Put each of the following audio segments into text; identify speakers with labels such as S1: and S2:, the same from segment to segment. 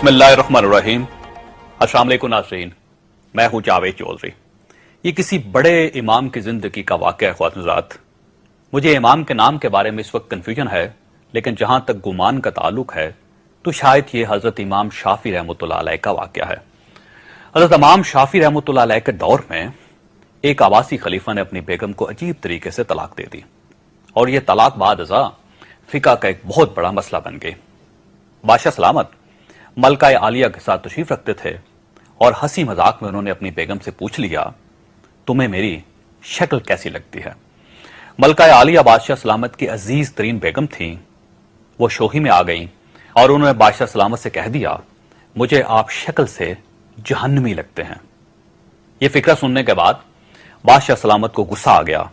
S1: बिस्मिल्लाहिर्रहमानिर्रहीम। अस्सलाम वालेकुम नाज़रीन, मैं हूं जावेद चौधरी। ये किसी बड़े इमाम की जिंदगी का वाक़या है ख्वातिनज़ात। मुझे इमाम के नाम के बारे में इस वक्त कन्फ्यूजन है, लेकिन जहां तक गुमान का ताल्लुक है तो शायद ये हजरत इमाम शाफी रहमतुल्लाह अलैह का वाक़या है। हजरत इमाम शाफी रहमतुल्लाह अलैह के दौर में एक आवासी खलीफा ने अपनी बेगम को अजीब तरीके से तलाक दे दी और यह तलाक बाद अज़ा फिका का एक बहुत बड़ा मसला बन गई। बादशाह सलामत मलका आलिया के साथ तशरीफ रखते थे और हंसी मजाक में उन्होंने अपनी बेगम से पूछ लिया, तुम्हें मेरी शक्ल कैसी लगती है। मलका आलिया बादशाह सलामत की अजीज तरीन बेगम थी। वो शोही में आ गई और उन्होंने बादशाह सलामत से कह दिया, मुझे आप शक्ल से जहन्नमी लगते हैं। यह फिक्रा सुनने के बाद बादशाह सलामत को गुस्सा आ गया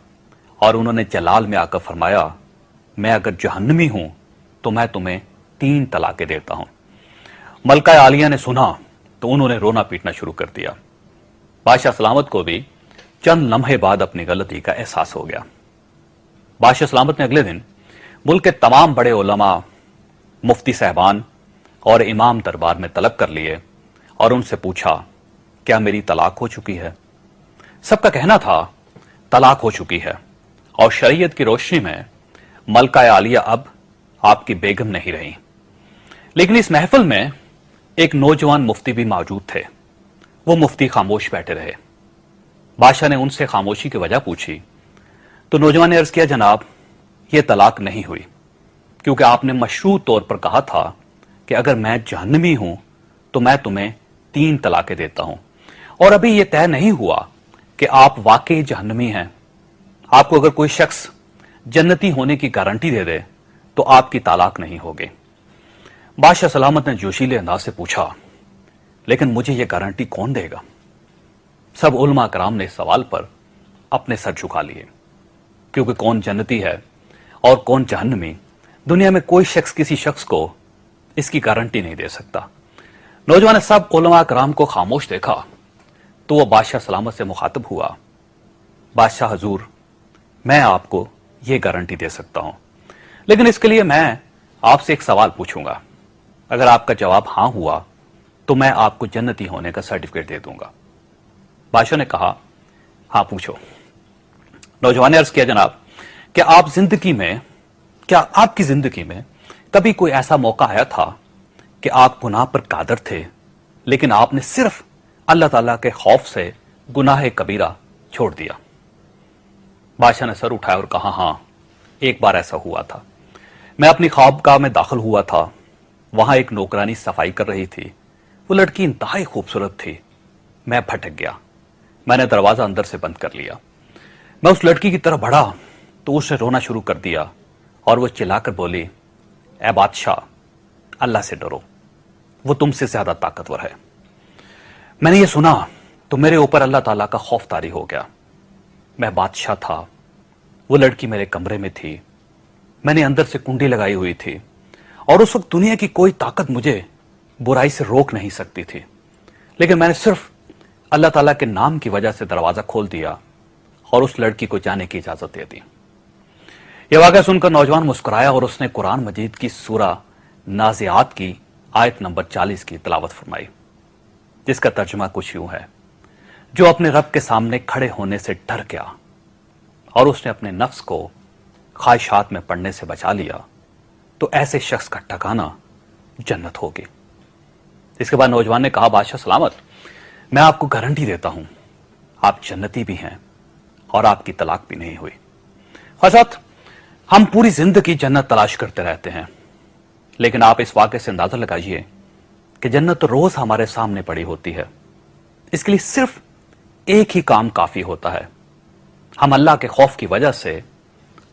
S1: और उन्होंने जलाल में आकर फरमाया, मैं अगर जहन्नमी हूं तो मैं तुम्हें 3 तलाकें देता हूं। मलका आलिया ने सुना तो उन्होंने रोना पीटना शुरू कर दिया। बादशाह सलामत को भी चंद लम्हे बाद अपनी गलती का एहसास हो गया। बादशाह सलामत ने अगले दिन मुल्क के तमाम बड़े उलमा, मुफ्ती साहबान और इमाम दरबार में तलब कर लिए और उनसे पूछा, क्या मेरी तलाक हो चुकी है। सबका कहना था तलाक हो चुकी है और शरीयत की रोशनी में मलका आलिया अब आपकी बेगम नहीं रही। लेकिन इस महफिल में एक नौजवान मुफ्ती भी मौजूद थे। वो मुफ्ती खामोश बैठे रहे। बादशाह ने उनसे खामोशी की वजह पूछी तो नौजवान ने अर्ज किया, जनाब ये तलाक नहीं हुई क्योंकि आपने मशरूत तौर पर कहा था कि अगर मैं जहन्नमी हूं तो मैं तुम्हें 3 तलाकें देता हूं और अभी यह तय नहीं हुआ कि आप वाकई जहन्नमी हैं। आपको अगर कोई शख्स जन्नती होने की गारंटी दे दे तो आपकी तलाक नहीं होगी। बादशाह सलामत ने जोशीले अंदाज से पूछा, लेकिन मुझे यह गारंटी कौन देगा। सब उलमा कराम ने इस सवाल पर अपने सर झुका लिए क्योंकि कौन जन्नती है और कौन जहन्नमी, दुनिया में कोई शख्स किसी शख्स को इसकी गारंटी नहीं दे सकता। नौजवान ने सब उलमा कराम को खामोश देखा तो वह बादशाह सलामत से मुखातब हुआ, बादशाह हजूर, मैं आपको यह गारंटी दे सकता हूं, लेकिन इसके लिए मैं आपसे एक सवाल पूछूंगा। अगर आपका जवाब हां हुआ तो मैं आपको जन्नती होने का सर्टिफिकेट दे दूंगा। बादशाह ने कहा, हां पूछो। नौजवान ने अर्ज किया, जनाब क्या आपकी जिंदगी में कभी कोई ऐसा मौका आया था कि आप गुनाह पर कादर थे लेकिन आपने सिर्फ अल्लाह ताला के खौफ से गुनाह कबीरा छोड़ दिया। बादशाह ने सर उठाया और कहा, हां एक बार ऐसा हुआ था। मैं अपनी ख्वाबगाह में दाखिल हुआ था। वहां एक नौकरानी सफाई कर रही थी। वो लड़की इंतहाई खूबसूरत थी। मैं भटक गया। मैंने दरवाजा अंदर से बंद कर लिया। मैं उस लड़की की तरफ बढ़ा तो उसने रोना शुरू कर दिया और वो चिल्लाकर बोली, ऐ बादशाह, अल्लाह से डरो, वो तुमसे ज्यादा ताकतवर है। मैंने ये सुना तो मेरे ऊपर अल्लाह ताला का खौफ तारी हो गया। मैं बादशाह था, वो लड़की मेरे कमरे में थी। मैंने अंदर से कुंडी लगाई हुई थी और उस वक्त दुनिया की कोई ताकत मुझे बुराई से रोक नहीं सकती थी, लेकिन मैंने सिर्फ अल्लाह ताला के नाम की वजह से दरवाजा खोल दिया और उस लड़की को जाने की इजाजत दे दी। यह वाक़या सुनकर नौजवान मुस्कुराया और उसने कुरान मजीद की सूरा नाज़ियात की आयत नंबर 40 की तिलावत फरमाई, जिसका तर्जुमा कुछ यूं है, जो अपने रब के सामने खड़े होने से डर गया और उसने अपने नफ्स को ख्वाहिशात में पड़ने से बचा लिया तो ऐसे शख्स का ठिकाना जन्नत होगी। इसके बाद नौजवान ने कहा, बादशाह सलामत, मैं आपको गारंटी देता हूं आप जन्नती भी हैं और आपकी तलाक भी नहीं हुई। हज़रत, हम पूरी जिंदगी जन्नत तलाश करते रहते हैं, लेकिन आप इस वाक़े से अंदाजा लगाइए कि जन्नत तो रोज हमारे सामने पड़ी होती है। इसके लिए सिर्फ एक ही काम काफी होता है, हम अल्लाह के खौफ की वजह से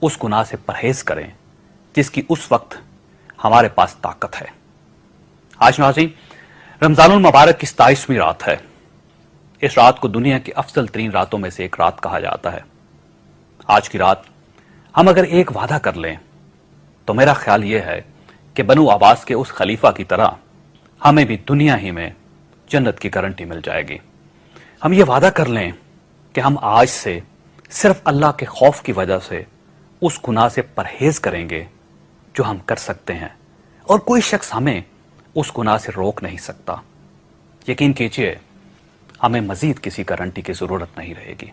S1: उस गुनाह से परहेज करें जिसकी उस वक्त हमारे पास ताकत है। आज नाज़रीन, रमजानुल मुबारक की 27वीं रात है। इस रात को दुनिया की अफजल तरीन रातों में से एक रात कहा जाता है। आज की रात हम अगर एक वादा कर लें तो मेरा ख्याल यह है कि बनु अब्बास के उस खलीफा की तरह हमें भी दुनिया ही में जन्नत की गारंटी मिल जाएगी। हम ये वादा कर लें कि हम आज से सिर्फ अल्लाह के खौफ की वजह से उस गुनाह से परहेज करेंगे जो हम कर सकते हैं और कोई शख्स हमें اس گناہ سے روک نہیں سکتا۔ یقین کیجئے ہمیں مزید کسی گارنٹی کی ضرورت نہیں رہے گی۔